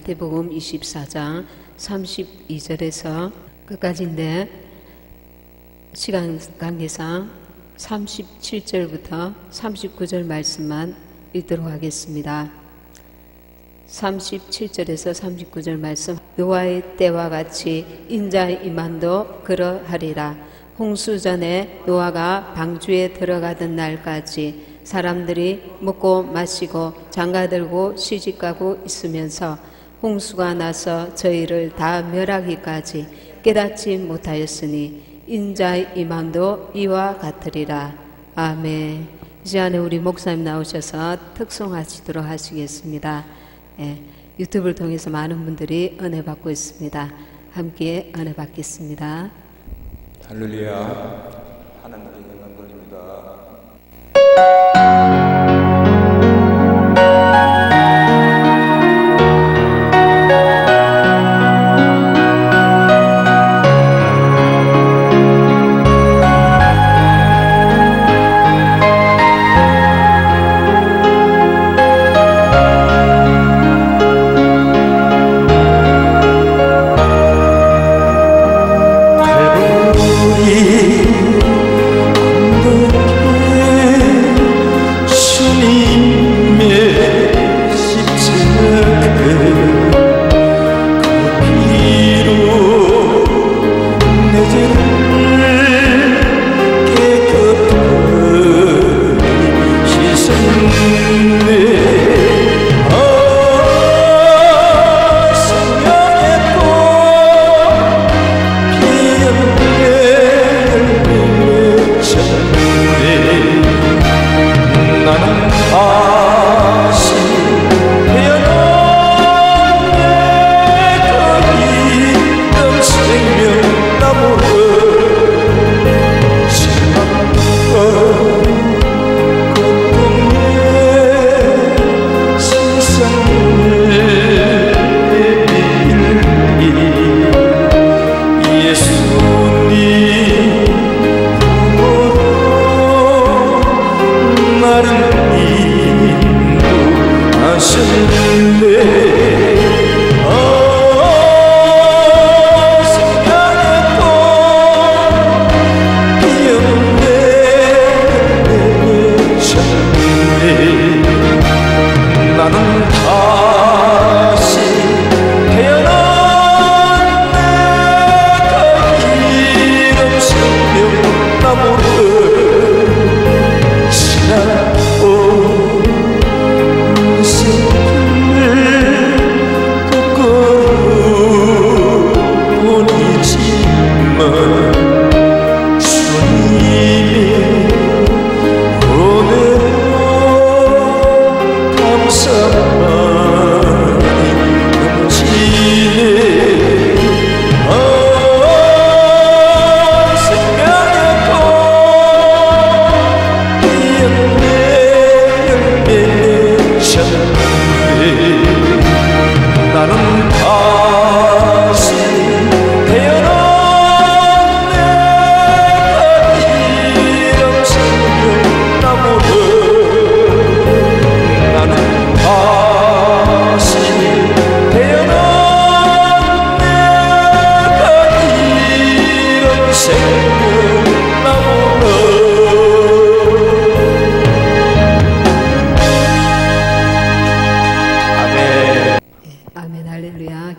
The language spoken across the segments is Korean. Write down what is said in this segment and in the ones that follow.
마태복음 24장 32절에서 끝까지인데 시간 관계상 37절부터 39절 말씀만 읽도록 하겠습니다. 37절에서 39절 말씀. 노아의 때와 같이 인자의 임함도 그러하리라. 홍수 전에 노아가 방주에 들어가던 날까지 사람들이 먹고 마시고 장가들고 시집가고 있으면서 홍수가 나서 저희를 다 멸하기까지 깨닫지 못하였으니 인자의 임함도 이와 같으리라. 아멘. 이 시간에 우리 목사님 나오셔서 특송하시도록 하시겠습니다. 유튜브를 통해서 많은 분들이 은혜 받고 있습니다. 함께 은혜 받겠습니다. 할렐루야. 하나님께 영광 돌립니다.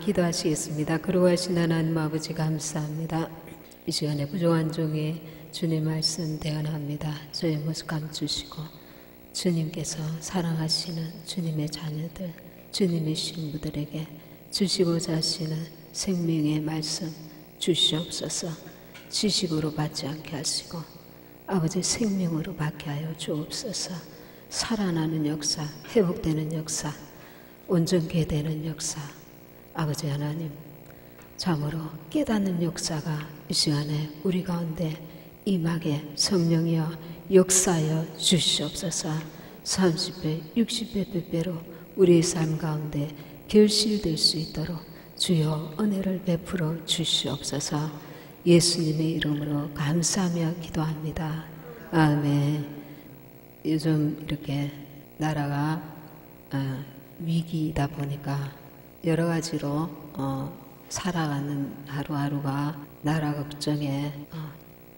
기도하시겠습니다. 거룩하신 하나님 아버지 감사합니다. 이 시간에 부족한 종의 주님 말씀 대언합니다. 저의 모습 감추시고 주님께서 사랑하시는 주님의 자녀들, 주님의 신부들에게 주시고자 하시는 생명의 말씀 주시옵소서. 지식으로 받지 않게 하시고 아버지 생명으로 받게 하여 주옵소서. 살아나는 역사, 회복되는 역사, 온전케 되는 역사, 아버지 하나님, 참으로 깨닫는 역사가 이 시간에 우리 가운데 임하게 성령이여 역사하여 주시옵소서. 30배, 60배, 100배로 우리의 삶 가운데 결실될 수 있도록 주여 은혜를 베풀어 주시옵소서. 예수님의 이름으로 감사하며 기도합니다. 아멘. 요즘 이렇게 나라가 위기이다 보니까 여러 가지로 살아가는 하루하루가 나라 걱정에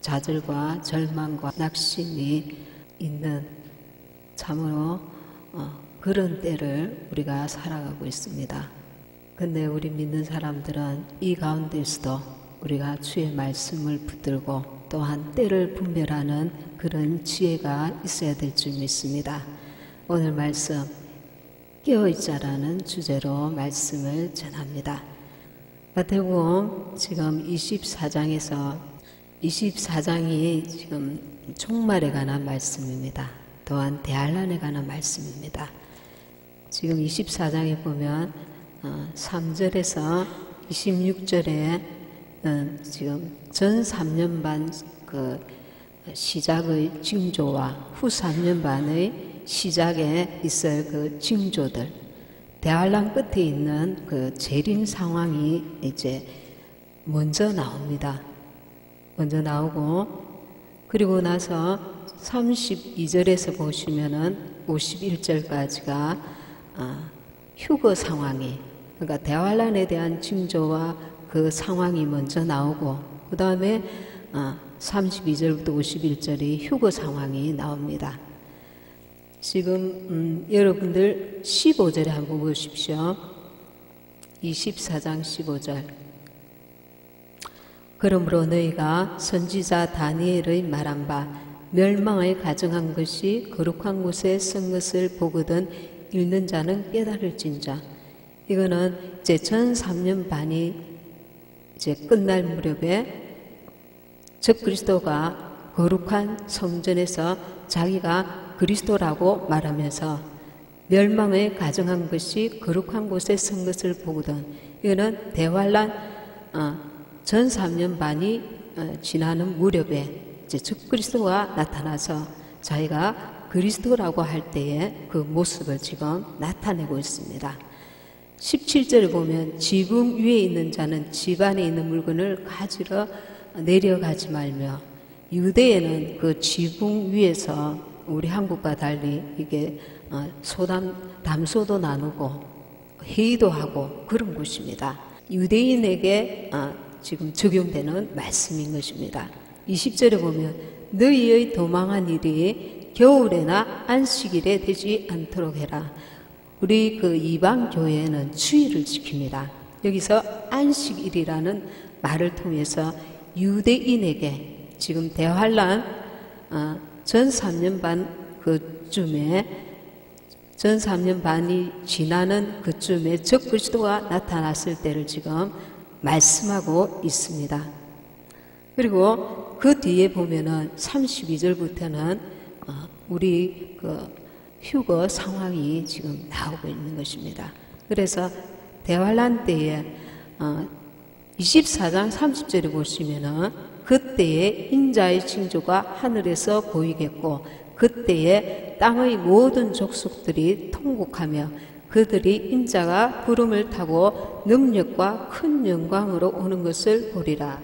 좌절과 절망과 낙심이 있는 참으로 그런 때를 우리가 살아가고 있습니다. 근데 우리 믿는 사람들은 이 가운데서도 우리가 주의 말씀을 붙들고 또한 때를 분별하는 그런 지혜가 있어야 될 줄 믿습니다. 오늘 말씀 깨어있자라는 주제로 말씀을 전합니다. 마태복음 지금 24장에서 24장이 지금 종말에 관한 말씀입니다. 또한 대환란에 관한 말씀입니다. 지금 24장에 보면 3절에서 26절에 지금 전 3년 반 그 시작의 징조와 후 3년 반의 시작에 있을 그 징조들, 대환란 끝에 있는 그 재림 상황이 이제 먼저 나옵니다. 먼저 나오고, 그리고 나서 32절에서 보시면은 51절까지가 휴거 상황이, 그러니까 대환란에 대한 징조와 그 상황이 먼저 나오고, 그 다음에 32절부터 51절이 휴거 상황이 나옵니다. 지금 여러분들 15절에 한번 보십시오. 24장 15절. 그러므로 너희가 선지자 다니엘의 말한 바 멸망을 가정한 것이 거룩한 곳에 쓴 것을 보거든 읽는 자는 깨달을진자. 이거는 이제 전 3년 반이 이제 끝날 무렵에 적그리스도가 거룩한 성전에서 자기가 그리스도라고 말하면서 멸망을 가정한 것이 거룩한 곳에 쓴 것을 보거든. 이거는 대환란 전 3년 반이 지나는 무렵에 이제 적그리스도가 나타나서 자기가 그리스도라고 할 때의 그 모습을 지금 나타내고 있습니다. 17절을 보면 지붕 위에 있는 자는 집 안에 있는 물건을 가지러 내려가지 말며, 유대에는 그 지붕 위에서 우리 한국과 달리 이게 담소도 나누고 회의도 하고 그런 곳입니다. 유대인에게 지금 적용되는 말씀인 것입니다. 20절에 보면 너희의 도망한 일이 겨울에나 안식일에 되지 않도록 해라. 우리 그 이방 교회는 주일을 지킵니다. 여기서 안식일이라는 말을 통해서 유대인에게 지금 대환란 전 3년 반 그쯤에, 전 3년 반이 지나는 그쯤에 적그리스도가 나타났을 때를 지금 말씀하고 있습니다. 그리고 그 뒤에 보면은 32절부터는 우리 그 휴거 상황이 지금 나오고 있는 것입니다. 그래서 대환란 때에 24장 30절에 보시면은 그때에 인자의 징조가 하늘에서 보이겠고 그때에 땅의 모든 족속들이 통곡하며 그들이 인자가 구름을 타고 능력과 큰 영광으로 오는 것을 보리라.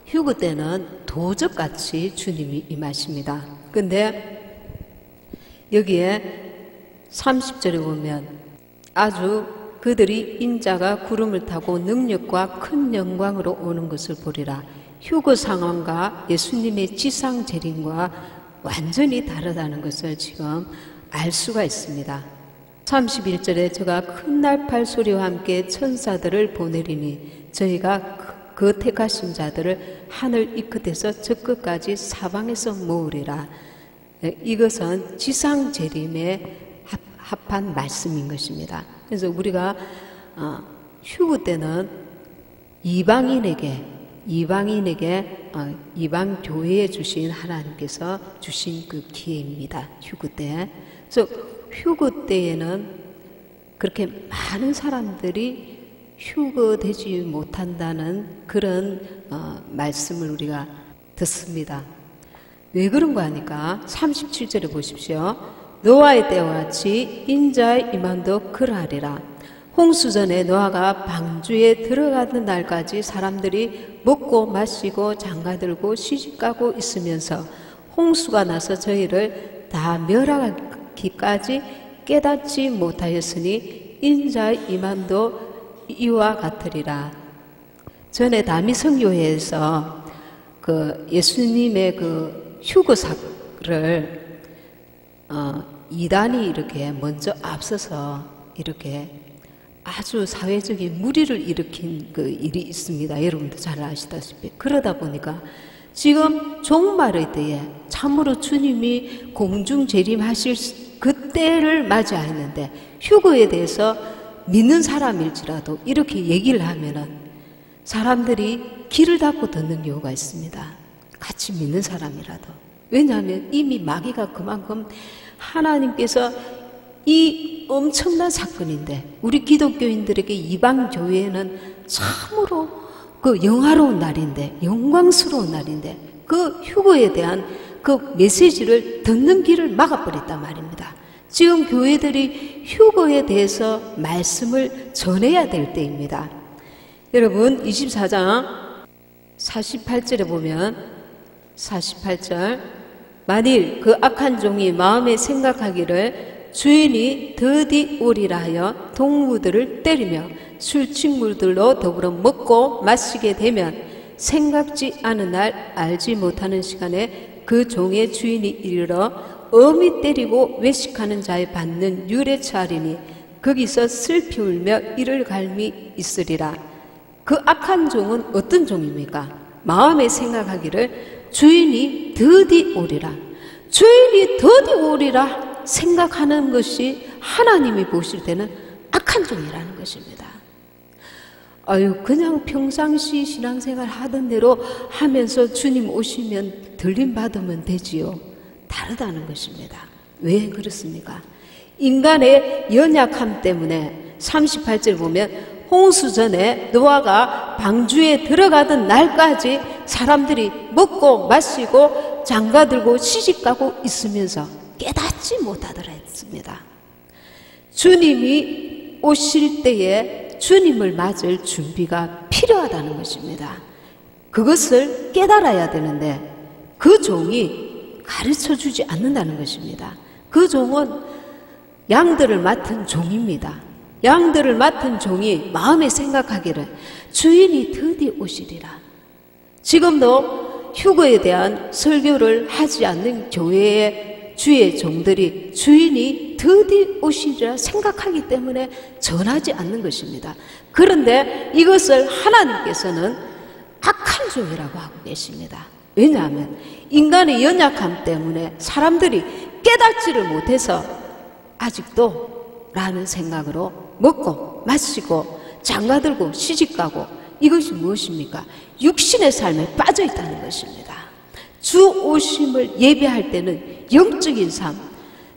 휴거 때는 도적같이 주님이 임하십니다. 근데 여기에 30절에 보면 아주 그들이 인자가 구름을 타고 능력과 큰 영광으로 오는 것을 보리라. 휴거 상황과 예수님의 지상 재림과 완전히 다르다는 것을 지금 알 수가 있습니다. 31절에 저가 큰 나팔 소리와 함께 천사들을 보내리니 저희가 그 택하신 자들을 하늘 이 끝에서 저 끝까지 사방에서 모으리라. 이것은 지상 재림에 합한 말씀인 것입니다. 그래서 우리가 휴거 때는 이방인에게 이방 교회에 주신 하나님께서 주신 그 기회입니다. 휴거 때. 그래서 휴거 때에는 그렇게 많은 사람들이 휴거되지 못한다는 그런 말씀을 우리가 듣습니다. 왜 그런가 하니까 37절에 보십시오. 노아의 때와 같이 인자의 임함도 그러하리라. 홍수전에 노아가 방주에 들어가는 날까지 사람들이 먹고 마시고 장가들고 시집가고 있으면서 홍수가 나서 저희를 다 멸하기까지 깨닫지 못하였으니 인자의 임함도 이와 같으리라. 전에 다미성교회에서 그 예수님의 그 휴거사를 이단이 이렇게 먼저 앞서서 이렇게 아주 사회적인 물의를 일으킨 그 일이 있습니다. 여러분도 잘 아시다시피. 그러다 보니까 지금 종말의 때에 참으로 주님이 공중 재림하실 그때를 맞이하였는데 휴거에 대해서 믿는 사람일지라도 이렇게 얘기를 하면은 사람들이 귀를 닫고 듣는 경우가 있습니다. 같이 믿는 사람이라도. 왜냐하면 이미 마귀가 그만큼 하나님께서 이 엄청난 사건인데 우리 기독교인들에게 이방 교회에는 참으로 그 영화로운 날인데 영광스러운 날인데 그 휴거에 대한 그 메시지를 듣는 길을 막아버렸단 말입니다. 지금 교회들이 휴거에 대해서 말씀을 전해야 될 때입니다. 여러분 24장 48절에 보면 48절 만일 그 악한 종이 마음에 생각하기를 주인이 더디 오리라 하여 동무들을 때리며 술친구들로 더불어 먹고 마시게 되면 생각지 않은 날 알지 못하는 시간에 그 종의 주인이 이르러 엄히 때리고 외식하는 자에 받는 유래차리니 거기서 슬피 울며 이를 갈미 있으리라. 그 악한 종은 어떤 종입니까? 마음에 생각하기를 주인이 더디 오리라. 주인이 더디 오리라 생각하는 것이 하나님이 보실 때는 악한 종이라는 것입니다. 아유, 그냥 평상시 신앙생활 하던 대로 하면서 주님 오시면 들림받으면 되지요. 다르다는 것입니다. 왜 그렇습니까? 인간의 연약함 때문에 38절 보면 홍수 전에 노아가 방주에 들어가던 날까지 사람들이 먹고 마시고 장가들고 시집가고 있으면서 깨닫지 못하더라 했습니다. 주님이 오실 때에 주님을 맞을 준비가 필요하다는 것입니다. 그것을 깨달아야 되는데 그 종이 가르쳐주지 않는다는 것입니다. 그 종은 양들을 맡은 종입니다. 양들을 맡은 종이 마음에 생각하기를 주인이 드디 오시리라. 지금도 휴거에 대한 설교를 하지 않는 교회의 주의 종들이 주인이 드디 오시리라 생각하기 때문에 전하지 않는 것입니다. 그런데 이것을 하나님께서는 악한 종이라고 하고 계십니다. 왜냐하면 인간의 연약함 때문에 사람들이 깨닫지를 못해서 아직도 라는 생각으로 먹고 마시고 장가들고 시집가고 이것이 무엇입니까? 육신의 삶에 빠져 있다는 것입니다. 주 오심을 예배할 때는 영적인 삶,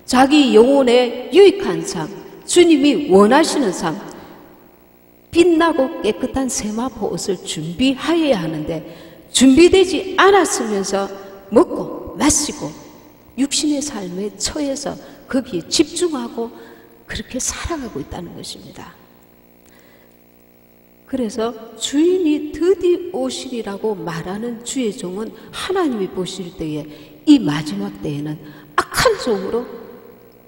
자기 영혼에 유익한 삶, 주님이 원하시는 삶, 빛나고 깨끗한 세마포 옷을 준비하여야 하는데 준비되지 않았으면서 먹고 마시고 육신의 삶에 처해서 거기에 집중하고 그렇게 살아가고 있다는 것입니다. 그래서 주인이 드디 오시리라고 말하는 주의 종은 하나님이 보실 때에 이 마지막 때에는 악한 종으로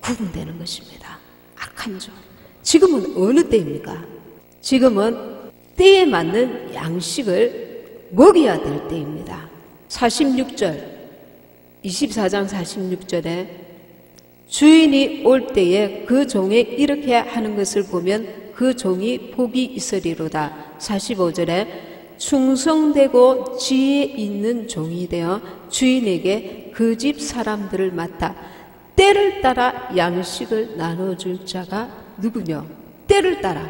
구분되는 것입니다. 악한 종. 지금은 어느 때입니까? 지금은 때에 맞는 양식을 먹여야 될 때입니다. 46절 24장 46절에 주인이 올 때에 그 종에 이렇게 하는 것을 보면 그 종이 복이 있으리로다. 45절에 충성되고 지혜 있는 종이 되어 주인에게 그 집 사람들을 맡아 때를 따라 양식을 나눠줄 자가 누구냐? 때를 따라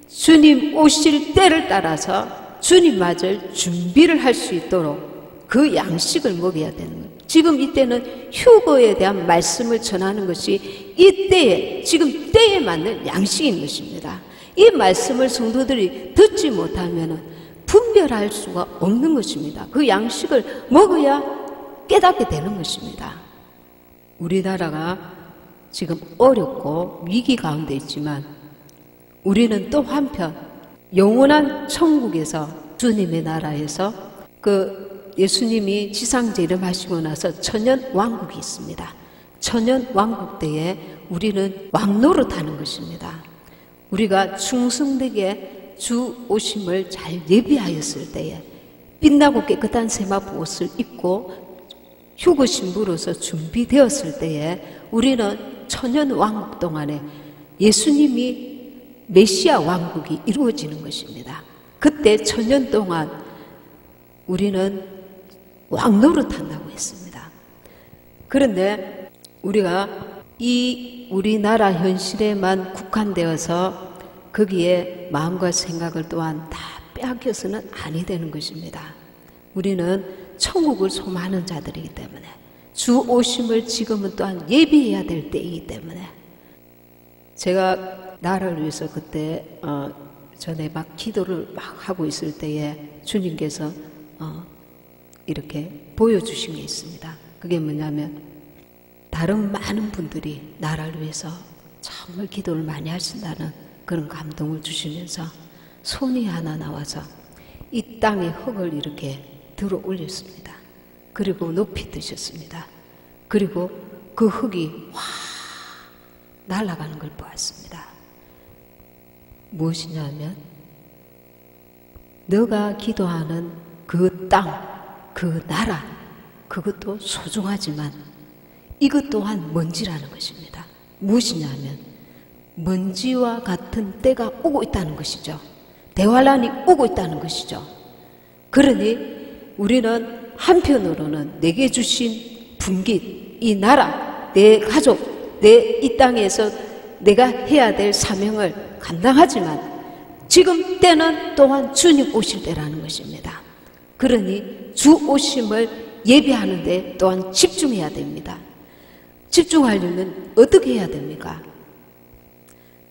주님 오실 때를 따라서 주님 맞을 준비를 할 수 있도록 그 양식을 먹여야 되는 거예요. 지금 이때는 휴거에 대한 말씀을 전하는 것이 이때에 지금 때에 맞는 양식인 것입니다. 이 말씀을 성도들이 듣지 못하면 분별할 수가 없는 것입니다. 그 양식을 먹어야 깨닫게 되는 것입니다. 우리나라가 지금 어렵고 위기 가운데 있지만 우리는 또 한편 영원한 천국에서 주님의 나라에서 그 예수님이 지상 재림하시고 나서 천년 왕국이 있습니다. 천년 왕국 때에 우리는 왕노릇하는 것입니다. 우리가 충성되게 주 오심을 잘 예비하였을 때에 빛나고 깨끗한 세마포 옷을 입고 휴거 신부로서 준비되었을 때에 우리는 천년 왕국 동안에 예수님이 메시아 왕국이 이루어지는 것입니다. 그때 천년 동안 우리는 왕노릇한다고 했습니다. 그런데 우리가 이 우리나라 현실에만 국한되어서 거기에 마음과 생각을 또한 다 빼앗겨서는 아니 되는 것입니다. 우리는 천국을 소망하는 자들이기 때문에 주 오심을 지금은 또한 예비해야 될 때이기 때문에 제가 나라를 위해서 그때 전에 막 기도를 막 하고 있을 때에 주님께서 이렇게 보여주신 게 있습니다. 그게 뭐냐면 다른 많은 분들이 나라를 위해서 정말 기도를 많이 하신다는 그런 감동을 주시면서 손이 하나 나와서 이 땅의 흙을 이렇게 들어 올렸습니다. 그리고 높이 드셨습니다. 그리고 그 흙이 확 날아가는 걸 보았습니다. 무엇이냐면 너가 기도하는 그 땅, 그 나라, 그것도 소중하지만 이것 또한 먼지라는 것입니다. 무엇이냐면 먼지와 같은 때가 오고 있다는 것이죠. 대환란이 오고 있다는 것이죠. 그러니 우리는 한편으로는 내게 주신 분깃, 이 나라, 내 가족, 내 이 땅에서 내가 해야 될 사명을 감당하지만 지금 때는 또한 주님 오실 때라는 것입니다. 그러니 주 오심을 예비하는 데 또한 집중해야 됩니다. 집중하려면 어떻게 해야 됩니까?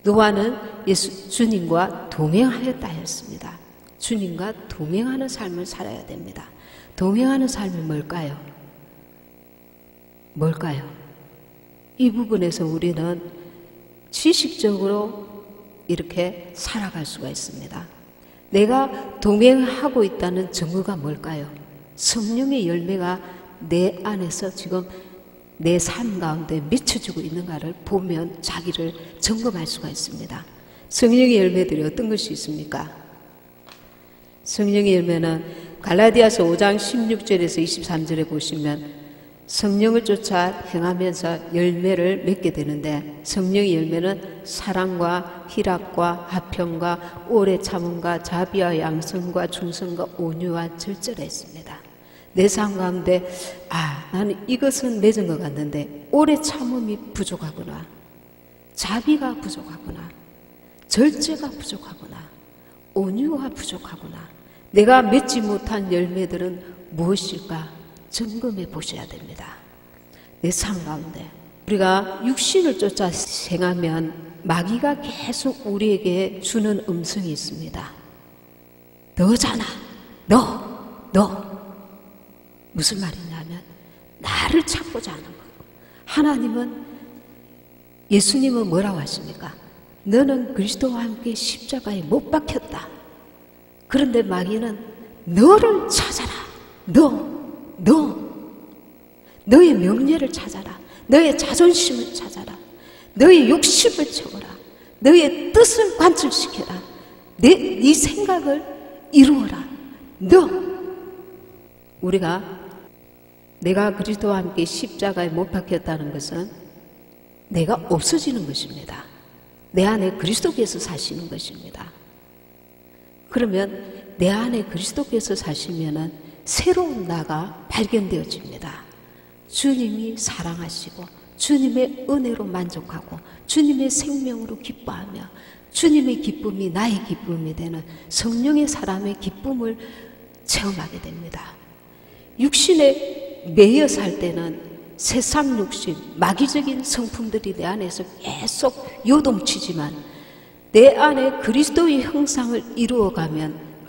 노아는 주님과 동행하였다 했습니다. 주님과 동행하는 삶을 살아야 됩니다. 동행하는 삶이 뭘까요? 뭘까요? 이 부분에서 우리는 지식적으로 이렇게 살아갈 수가 있습니다. 내가 동행하고 있다는 증거가 뭘까요? 성령의 열매가 내 안에서 지금 내 삶 가운데 맺혀지고 있는가를 보면 자기를 점검할 수가 있습니다. 성령의 열매들이 어떤 것이 있습니까? 성령의 열매는 갈라디아서 5장 16절에서 23절에 보시면 성령을 쫓아 행하면서 열매를 맺게 되는데 성령의 열매는 사랑과 희락과 화평과 오래 참음과 자비와 양선과 충성과 온유와 절제라 했습니다. 내 삶 가운데 나는 이것은 맺은 것 같는데 오래 참음이 부족하구나, 자비가 부족하구나, 절제가 부족하구나, 온유가 부족하구나, 내가 맺지 못한 열매들은 무엇일까 점검해 보셔야 됩니다. 내 삶 가운데 우리가 육신을 쫓아 행하면 마귀가 계속 우리에게 주는 음성이 있습니다. 너잖아, 너 무슨 말이냐면 나를 찾고자 하는 것. 하나님은, 예수님은 뭐라고 하십니까? 너는 그리스도와 함께 십자가에 못 박혔다. 그런데 마귀는 너를 찾아라. 너의 명예를 찾아라. 너의 자존심을 찾아라. 너의 욕심을 채워라. 너의 뜻을 관철시켜라. 네 생각을 이루어라. 내가 그리스도와 함께 십자가에 못 박혔다는 것은 내가 없어지는 것입니다. 내 안에 그리스도께서 사시는 것입니다. 그러면 내 안에 그리스도께서 사시면은 새로운 나가 발견되어집니다. 주님이 사랑하시고 주님의 은혜로 만족하고 주님의 생명으로 기뻐하며 주님의 기쁨이 나의 기쁨이 되는 성령의 사람의 기쁨을 체험하게 됩니다. 육신에 매여 살 때는 세상 욕심, 마귀적인 성품들이 내 안에서 계속 요동치지만 내 안에 그리스도의 형상을 이루어가면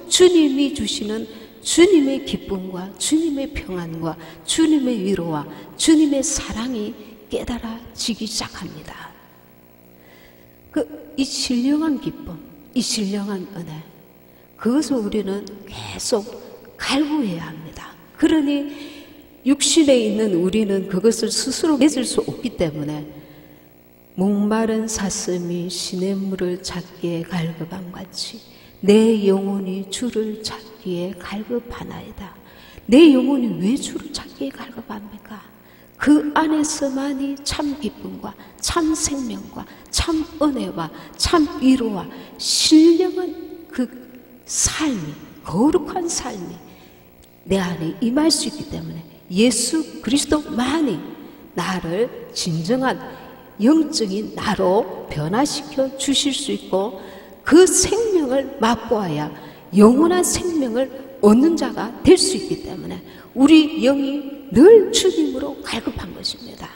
주님이 주시는 주님의 기쁨과 주님의 평안과 주님의 위로와 주님의 사랑이 깨달아지기 시작합니다. 이 신령한 기쁨, 이 신령한 은혜, 그것을 우리는 계속 갈구해야 합니다. 그러니 육신에 있는 우리는 그것을 스스로 맺을 수 없기 때문에 목마른 사슴이 시냇물을 찾기에 갈급함같이 내 영혼이 주를 찾기에 갈급하나이다. 내 영혼이 왜 주를 찾기에 갈급합니까? 그 안에서만이 참 기쁨과 참 생명과 참 은혜와 참 위로와 신령한 그 삶이, 거룩한 삶이 내 안에 임할 수 있기 때문에 예수 그리스도만이 나를 진정한 영적인 나로 변화시켜 주실 수 있고 그 생명을 맛보아야 영원한 생명을 얻는 자가 될 수 있기 때문에 우리 영이 늘 주님으로 갈급한 것입니다.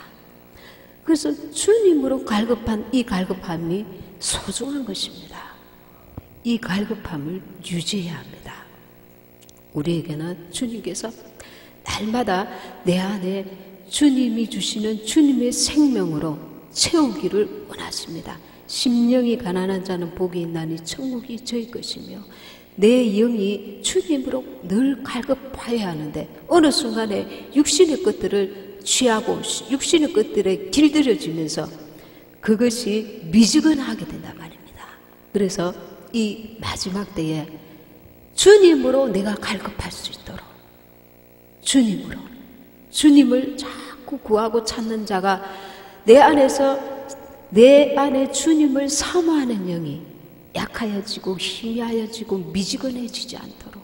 그래서 주님으로 갈급한 이 갈급함이 소중한 것입니다. 이 갈급함을 유지해야 합니다. 우리에게는 주님께서 날마다 내 안에 주님이 주시는 주님의 생명으로 채우기를 원하십니다. 심령이 가난한 자는 복이 있나니 천국이 저희 것이며 내 영이 주님으로 늘 갈급하여야 하는데 어느 순간에 육신의 것들을 취하고 육신의 것들에 길들여지면서 그것이 미지근하게 된단 말입니다. 그래서 이 마지막 때에 주님으로 내가 갈급할 수 있도록 주님으로 주님을 자꾸 구하고 찾는 자가 내 안에서 내 안에 주님을 사모하는 영이 약하여지고 희미하여지고 미지근해지지 않도록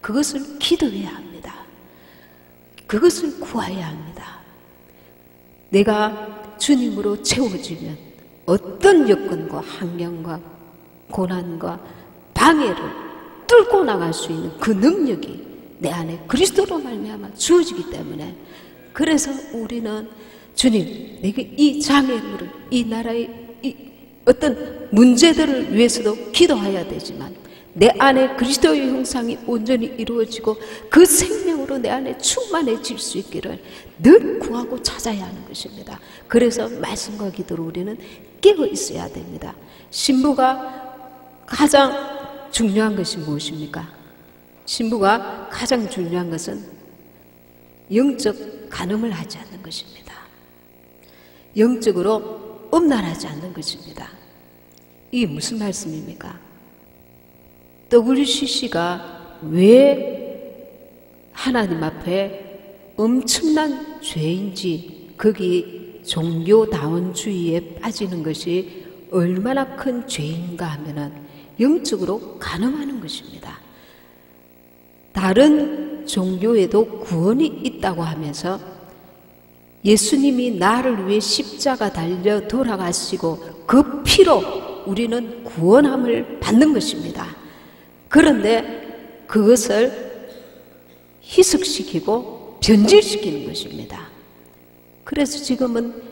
그것을 기도해야 합니다. 그것을 구해야 합니다. 내가 주님으로 채워지면 어떤 여건과 환경과 고난과 방해를 뚫고 나갈 수 있는 그 능력이 내 안에 그리스도로 말미암아 주어지기 때문에 그래서 우리는 주님, 내게 이 장애물을 이 나라의 이 어떤 문제들을 위해서도 기도해야 되지만 내 안에 그리스도의 형상이 온전히 이루어지고 그 생명으로 내 안에 충만해질 수 있기를 늘 구하고 찾아야 하는 것입니다. 그래서 말씀과 기도로 우리는 깨어 있어야 됩니다. 신부가 가장 중요한 것이 무엇입니까? 신부가 가장 중요한 것은 영적 간음을 하지 않는 것입니다. 영적으로 음란하지 않는 것입니다. 이게 무슨 말씀입니까? WCC가 왜 하나님 앞에 엄청난 죄인지 거기 종교다원주의에 빠지는 것이 얼마나 큰 죄인가 하면은 영적으로 간음하는 것입니다. 다른 종교에도 구원이 있다고 하면서 예수님이 나를 위해 십자가 달려 돌아가시고 그 피로 우리는 구원함을 받는 것입니다. 그런데 그것을 희석시키고 변질시키는 것입니다. 그래서 지금은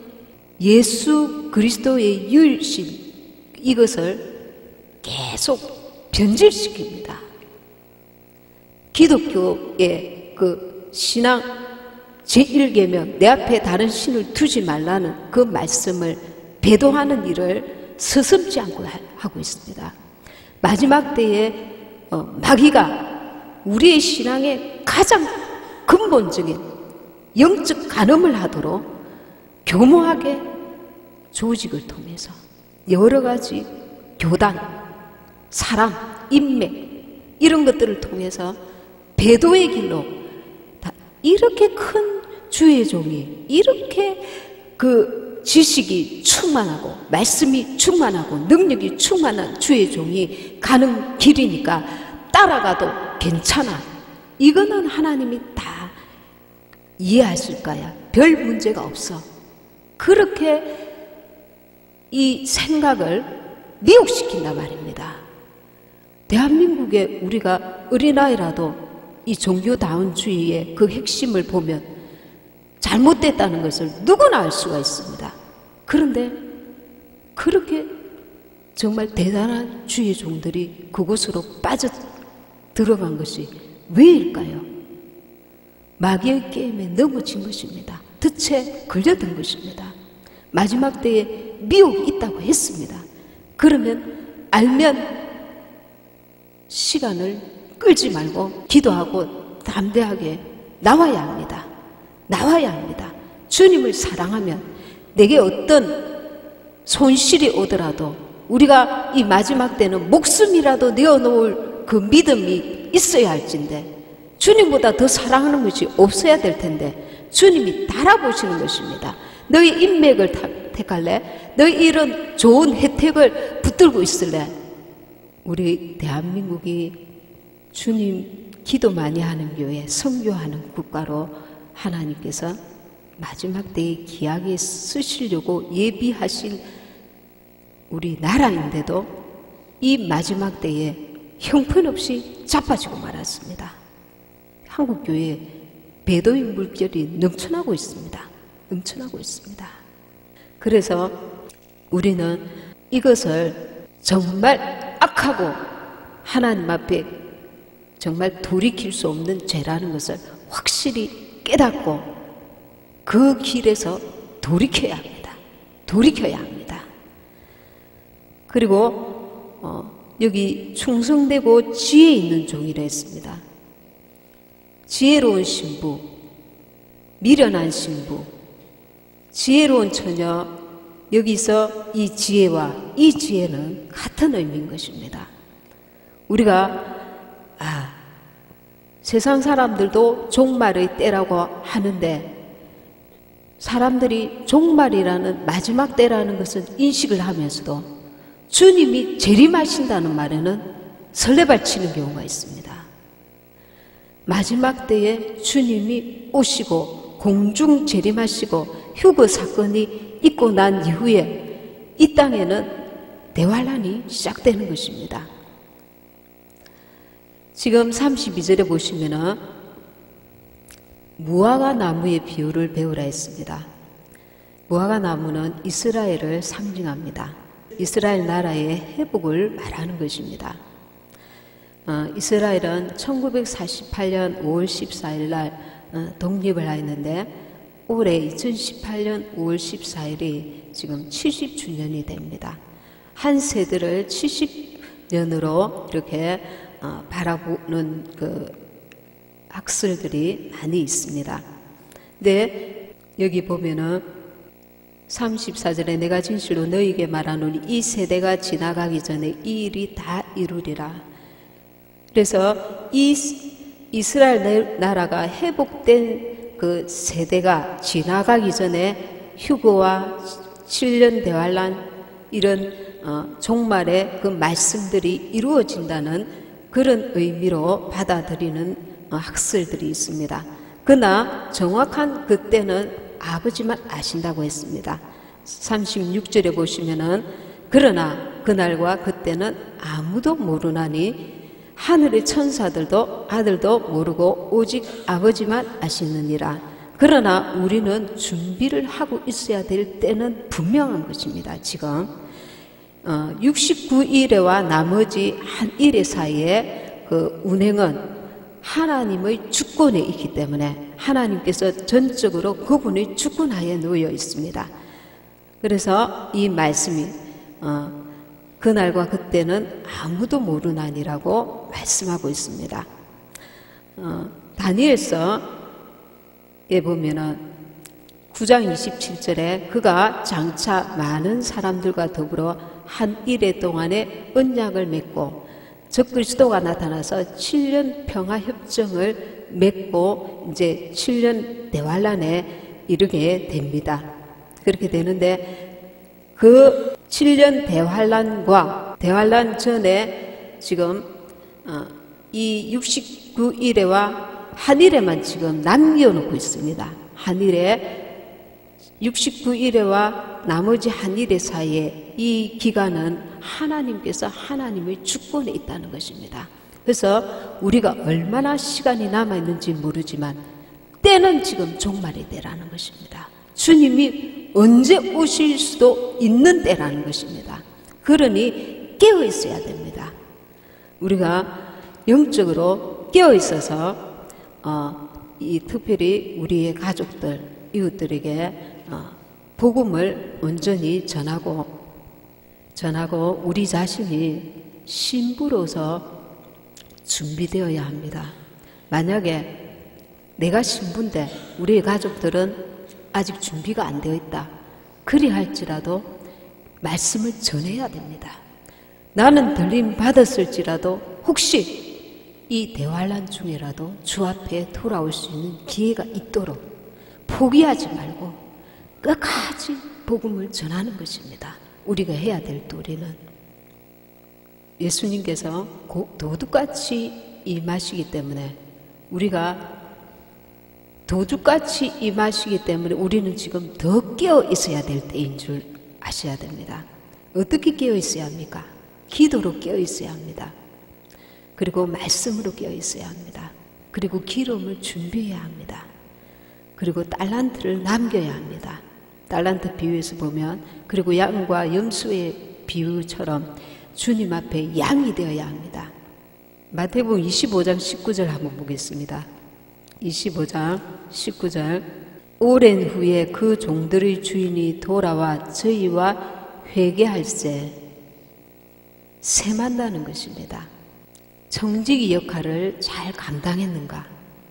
예수 그리스도의 유일신 이것을 계속 변질시킵니다. 기독교의 그 신앙 제1계명 내 앞에 다른 신을 두지 말라는 그 말씀을 배도하는 일을 서슴지 않고 하고 있습니다. 마지막 때에 마귀가 우리의 신앙의 가장 근본적인 영적 간음을 하도록 교모하게 조직을 통해서 여러 가지 교단, 사람, 인맥 이런 것들을 통해서 배도의 길로 이렇게 큰 주의 종이 이렇게 그 지식이 충만하고 말씀이 충만하고 능력이 충만한 주의 종이 가는 길이니까 따라가도 괜찮아. 이거는 하나님이 다 이해하실 거야. 별 문제가 없어. 그렇게 이 생각을 미혹시킨단 말입니다. 대한민국에 우리가 어린아이라도 이 종교다운주의의 그 핵심을 보면 잘못됐다는 것을 누구나 알 수가 있습니다. 그런데 그렇게 정말 대단한 주의 종들이 그곳으로 빠져 들어간 것이 왜일까요? 마귀의 게임에 넘어진 것입니다. 덫에 걸려든 것입니다. 마지막 때에 미혹이 있다고 했습니다. 그러면 알면 시간을 끌지 말고 기도하고 담대하게 나와야 합니다. 나와야 합니다. 주님을 사랑하면 내게 어떤 손실이 오더라도 우리가 이 마지막 때는 목숨이라도 내어놓을 그 믿음이 있어야 할진데, 주님보다 더 사랑하는 것이 없어야 될 텐데 주님이 달아보시는 것입니다. 너희 인맥을 택할래? 너희 이런 좋은 혜택을 붙들고 있을래? 우리 대한민국이 주님 기도 많이 하는 교회, 선교하는 국가로 하나님께서 마지막 때에 귀하게 쓰시려고 예비하신 우리 나라인데도 이 마지막 때에 형편없이 자빠지고 말았습니다. 한국교회에 배도인 물결이 넘쳐나고 있습니다. 넘쳐나고 있습니다. 그래서 우리는 이것을 정말 악하고 하나님 앞에 정말 돌이킬 수 없는 죄라는 것을 확실히 깨닫고 그 길에서 돌이켜야 합니다. 돌이켜야 합니다. 그리고 여기 충성되고 지혜 있는 종이라 했습니다. 지혜로운 신부, 미련한 신부, 지혜로운 처녀, 여기서 이 지혜와 이 지혜는 같은 의미인 것입니다. 우리가 세상 사람들도 종말의 때라고 하는데 사람들이 종말이라는 마지막 때라는 것은 인식을 하면서도 주님이 재림하신다는 말에는 설레발치는 경우가 있습니다. 마지막 때에 주님이 오시고 공중 재림하시고 휴거 사건이 있고 난 이후에 이 땅에는 대환란이 시작되는 것입니다. 지금 32절에 보시면은 무화과 나무의 비유를 배우라 했습니다. 무화과 나무는 이스라엘을 상징합니다. 이스라엘 나라의 회복을 말하는 것입니다. 이스라엘은 1948년 5월 14일 날 독립을 하였는데 올해 2018년 5월 14일이 지금 70주년이 됩니다. 한 세대를 70년으로 이렇게 바라보는 그 학설들이 많이 있습니다. 근데 여기 보면은 34절에 내가 진실로 너희에게 말하노니 이 세대가 지나가기 전에 이 일이 다 이루리라. 그래서 이 이스라엘 나라가 회복된 그 세대가 지나가기 전에 휴거와 7년 대환란 이런 종말의 그 말씀들이 이루어진다는 그런 의미로 받아들이는 학설들이 있습니다. 그러나 정확한 그때는 아버지만 아신다고 했습니다. 36절에 보시면은 그러나 그날과 그때는 아무도 모르나니 하늘의 천사들도 아들도 모르고 오직 아버지만 아시느니라. 그러나 우리는 준비를 하고 있어야 될 때는 분명한 것입니다. 지금 69일에와 나머지 한 일의 사이에 그 운행은 하나님의 주권에 있기 때문에 하나님께서 전적으로 그분의 주권하에 놓여 있습니다. 그래서 이 말씀이 그날과 그때는 아무도 모르나니라고 말씀하고 있습니다. 다니엘서에 보면은 9장 27절에 그가 장차 많은 사람들과 더불어 한 일해 동안에 언약을 맺고 적그리스도가 나타나서 7년 평화협정을 맺고 이제 7년 대환란에 이르게 됩니다. 그렇게 되는데 그 7년 대환란과 대환란 전에 지금 이 69일에와 한일에만 지금 남겨놓고 있습니다. 한일에 69일에와 나머지 한일의 사이에 이 기간은 하나님께서 하나님의 주권에 있다는 것입니다. 그래서 우리가 얼마나 시간이 남아있는지 모르지만 때는 지금 종말의 때라는 것입니다. 주님이 언제 오실 수도 있는 때라는 것입니다. 그러니 깨어 있어야 됩니다. 우리가 영적으로 깨어 있어서 이 특별히 우리의 가족들, 이웃들에게 복음을 온전히 전하고 우리 자신이 신부로서 준비되어야 합니다. 만약에 내가 신부인데 우리의 가족들은 아직 준비가 안 되어 있다. 그리 할지라도 말씀을 전해야 됩니다. 나는 들림 받았을지라도 혹시 이 대환란 중에라도 주 앞에 돌아올 수 있는 기회가 있도록 포기하지 말고 끝까지 복음을 전하는 것입니다. 우리가 해야 될 도리는 예수님께서 도둑같이 임하시기 때문에 우리는 지금 더 깨어 있어야 될 때인 줄 아셔야 됩니다. 어떻게 깨어 있어야 합니까? 기도로 깨어 있어야 합니다. 그리고 말씀으로 깨어 있어야 합니다. 그리고 기름을 준비해야 합니다. 그리고 달란트를 남겨야 합니다. 달란트 비유에서 보면 그리고 양과 염소의 비유처럼 주님 앞에 양이 되어야 합니다. 마태복음 25장 19절 한번 보겠습니다. 25장 19절 오랜 후에 그 종들의 주인이 돌아와 저희와 회개할세 세만나는 것입니다. 청지기 역할을 잘 감당했는가?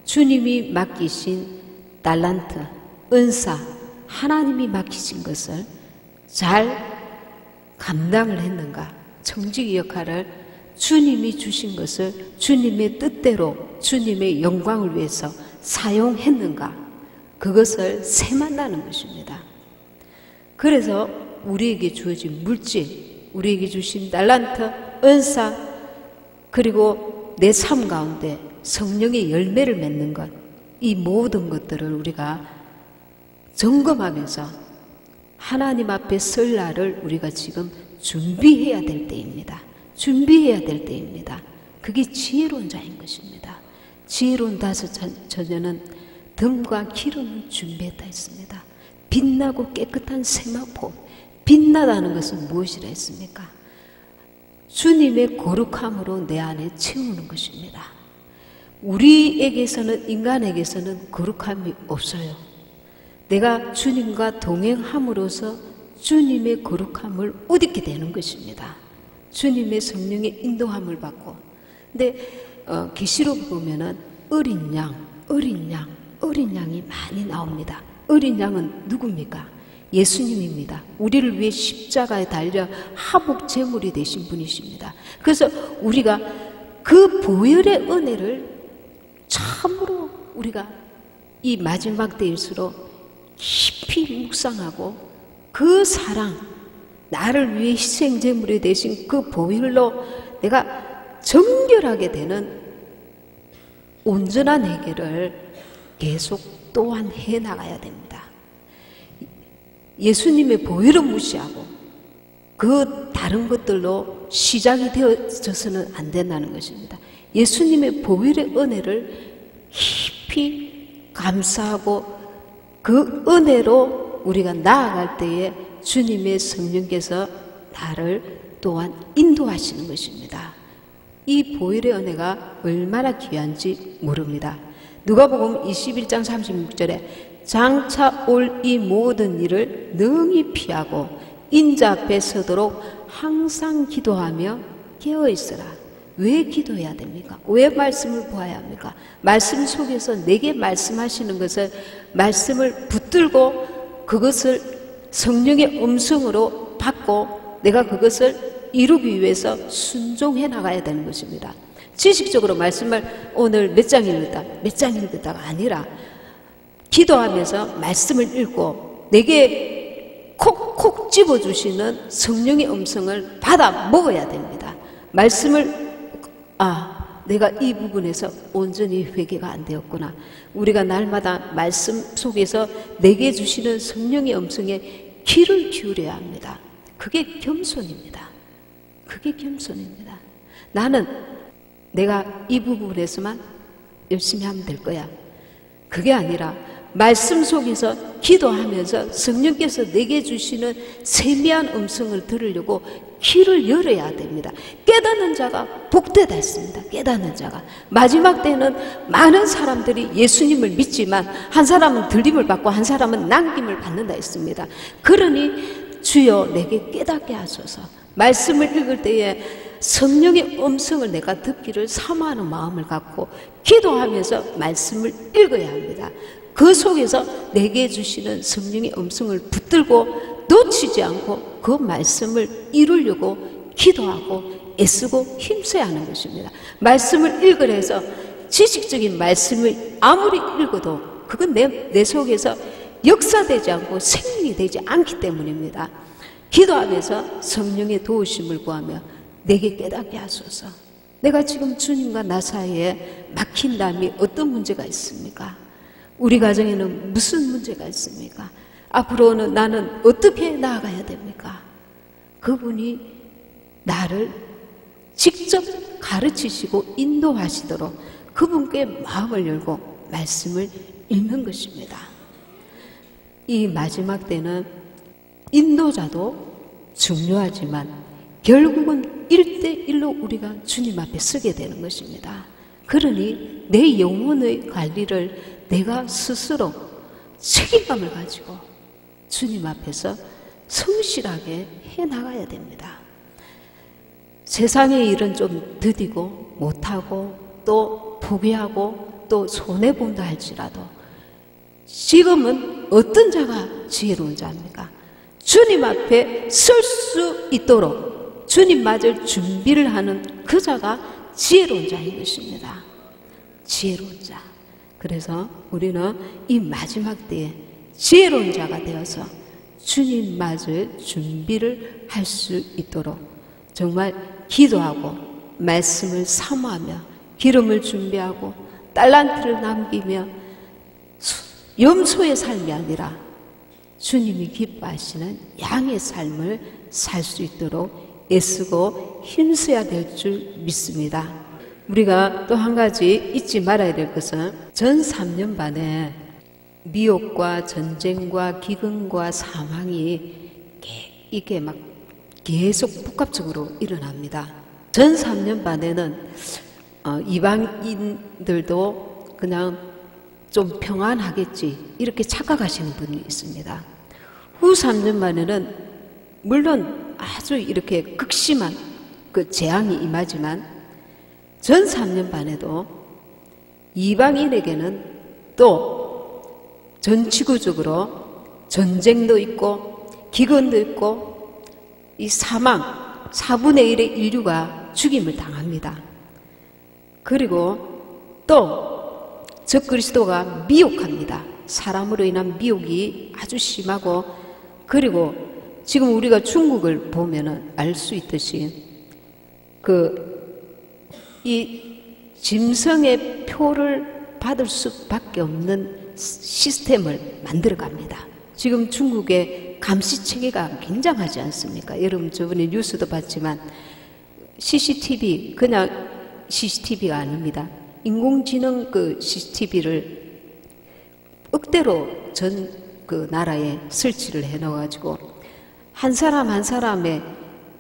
주님이 맡기신 달란트, 은사, 하나님이 맡기신 것을 잘 감당을 했는가? 청지기 역할을 주님이 주신 것을 주님의 뜻대로 주님의 영광을 위해서 사용했는가? 그것을 세만나는 것입니다. 그래서 우리에게 주어진 물질, 우리에게 주신 달란트, 은사, 그리고 내 삶 가운데 성령의 열매를 맺는 것, 이 모든 것들을 우리가 점검하면서 하나님 앞에 설 날을 우리가 지금 준비해야 될 때입니다. 준비해야 될 때입니다. 그게 지혜로운 자인 것입니다. 지혜로운 다섯 처녀는 덤과 기름을 준비했다 했습니다. 빛나고 깨끗한 세마포, 빛나다는 것은 무엇이라 했습니까? 주님의 거룩함으로 내 안에 채우는 것입니다. 우리에게서는, 인간에게서는 거룩함이 없어요. 내가 주님과 동행함으로써 주님의 거룩함을 얻게 되는 것입니다. 주님의 성령의 인도함을 받고. 근데 계시록 보면은 어린 양이 많이 나옵니다. 어린 양은 누굽니까? 예수님입니다. 우리를 위해 십자가에 달려 하복 제물이 되신 분이십니다. 그래서 우리가 그 보혈의 은혜를 참으로 우리가 이 마지막 때일수록 깊이 묵상하고 그 사랑, 나를 위해 희생 제물이 되신 그 보혈로 내가 정결하게 되는 온전한 해결을 계속 또한 해나가야 됩니다. 예수님의 보혈은 무시하고 그 다른 것들로 시작이 되어져서는 안 된다는 것입니다. 예수님의 보혈의 은혜를 깊이 감사하고 그 은혜로 우리가 나아갈 때에 주님의 성령께서 나를 또한 인도하시는 것입니다. 이 보혈의 은혜가 얼마나 귀한지 모릅니다. 누가복음 21장 36절에 장차 올 이 모든 일을 능히 피하고 인자 앞에 서도록 항상 기도하며 깨어있으라. 왜 기도해야 됩니까? 왜 말씀을 보아야 합니까? 말씀 속에서 내게 말씀하시는 것을 말씀을 붙들고 그것을 성령의 음성으로 받고 내가 그것을 이루기 위해서 순종해 나가야 되는 것입니다. 지식적으로 말씀을 오늘 몇 장 읽었다가 아니라 기도하면서 말씀을 읽고 내게 콕콕 집어주시는 성령의 음성을 받아 먹어야 됩니다. 말씀을 내가 이 부분에서 온전히 회개가 안 되었구나. 우리가 날마다 말씀 속에서 내게 주시는 성령의 음성에 귀를 기울여야 합니다. 그게 겸손입니다. 그게 겸손입니다. 나는 내가 이 부분에서만 열심히 하면 될 거야. 그게 아니라 말씀 속에서 기도하면서 성령께서 내게 주시는 세미한 음성을 들으려고 귀를 열어야 됩니다. 깨닫는 자가 복되다 했습니다. 깨닫는 자가. 마지막 때는 많은 사람들이 예수님을 믿지만 한 사람은 들림을 받고 한 사람은 남김을 받는다 했습니다. 그러니 주여 내게 깨닫게 하소서. 말씀을 읽을 때에 성령의 음성을 내가 듣기를 사모하는 마음을 갖고 기도하면서 말씀을 읽어야 합니다. 그 속에서 내게 주시는 성령의 음성을 붙들고 놓치지 않고 그 말씀을 이루려고 기도하고 애쓰고 힘써야 하는 것입니다. 말씀을 읽으라 해서 지식적인 말씀을 아무리 읽어도 그건 내 속에서 역사되지 않고 생명이 되지 않기 때문입니다. 기도하면서 성령의 도우심을 구하며 내게 깨닫게 하소서. 내가 지금 주님과 나 사이에 막힌다면 어떤 문제가 있습니까? 우리 가정에는 무슨 문제가 있습니까? 앞으로는 나는 어떻게 나아가야 됩니까? 그분이 나를 직접 가르치시고 인도하시도록 그분께 마음을 열고 말씀을 읽는 것입니다. 이 마지막 때는 인도자도 중요하지만 결국은 1대1로 우리가 주님 앞에 서게 되는 것입니다. 그러니 내 영혼의 관리를 내가 스스로 책임감을 가지고 주님 앞에서 성실하게 해나가야 됩니다. 세상의 일은 좀 더디고 못하고 또 포기하고 또 손해본다 할지라도 지금은 어떤 자가 지혜로운 자입니까? 주님 앞에 설 수 있도록 주님 맞을 준비를 하는 그 자가 지혜로운 자인 것입니다. 지혜로운 자. 그래서 우리는 이 마지막 때에 지혜로운 자가 되어서 주님 맞을 준비를 할 수 있도록 정말 기도하고 말씀을 사모하며 기름을 준비하고 달란트를 남기며 염소의 삶이 아니라 주님이 기뻐하시는 양의 삶을 살 수 있도록 애쓰고 힘써야 될 줄 믿습니다. 우리가 또 한 가지 잊지 말아야 될 것은 전 3년 반에 미혹과 전쟁과 기근과 사망이 이게 막 계속 복합적으로 일어납니다. 전 3년 반에는 이방인들도 그냥 좀 평안하겠지 이렇게 착각하시는 분이 있습니다. 후 3년 만에는 물론 아주 이렇게 극심한 그 재앙이 임하지만 전 3년 반에도 이방인에게는 또 전 지구적으로 전쟁도 있고 기근도 있고 이 사망 4분의 1의 인류가 죽임을 당합니다. 그리고 또 적그리스도가 미혹합니다. 사람으로 인한 미혹이 아주 심하고 그리고 지금 우리가 중국을 보면은 알 수 있듯이 이 짐승의 표를 받을 수밖에 없는 시스템을 만들어 갑니다. 지금 중국의 감시 체계가 굉장하지 않습니까? 여러분 저번에 뉴스도 봤지만 CCTV 그냥 CCTV가 아닙니다. 인공지능 그 CCTV를 억대로 전 그 나라에 설치를 해 넣어가지고 한 사람 한 사람의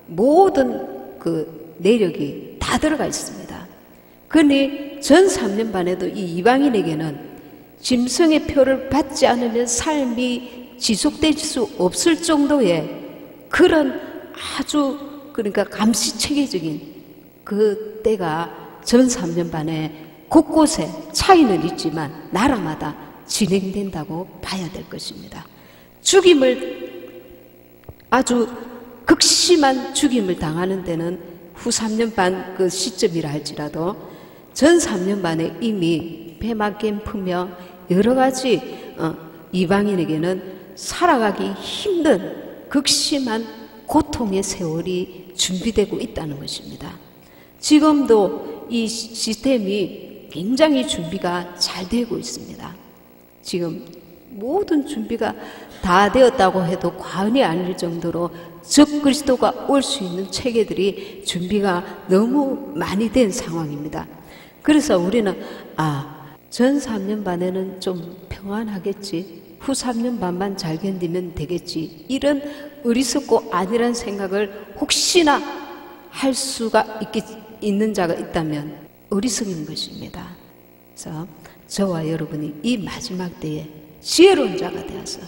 모든 그 내력이 다 들어가 있습니다. 그러니 전 3년 반에도 이 이방인에게는 짐승의 표를 받지 않으면 삶이 지속될 수 없을 정도의 그런 아주 그러니까 감시 체계적인 그 때가 전 3년 반에 곳곳에 차이는 있지만 나라마다 진행된다고 봐야 될 것입니다. 죽임을 아주 극심한 죽임을 당하는 데는 후 3년 반 그 시점이라 할지라도 전 3년 반에 이미 폐막겜 풀며 여러 가지 이방인에게는 살아가기 힘든 극심한 고통의 세월이 준비되고 있다는 것입니다. 지금도 이 시스템이 굉장히 준비가 잘 되고 있습니다. 지금 모든 준비가 다 되었다고 해도 과언이 아닐 정도로 적그리스도가 올 수 있는 체계들이 준비가 너무 많이 된 상황입니다. 그래서 우리는 전 3년 반에는 좀 평안하겠지, 후 3년 반만 잘 견디면 되겠지, 이런 어리석고 아니란 생각을 혹시나 할 수가 있는 자가 있다면 어리석인 것입니다. 그래서 저와 여러분이 이 마지막 때에 지혜로운 자가 되어서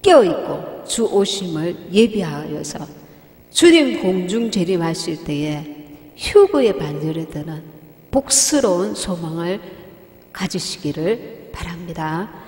깨어있고 주 오심을 예비하여서 주님 공중 재림하실 때에 휴거의 반열에 드는 복스러운 소망을 가지시기를 바랍니다.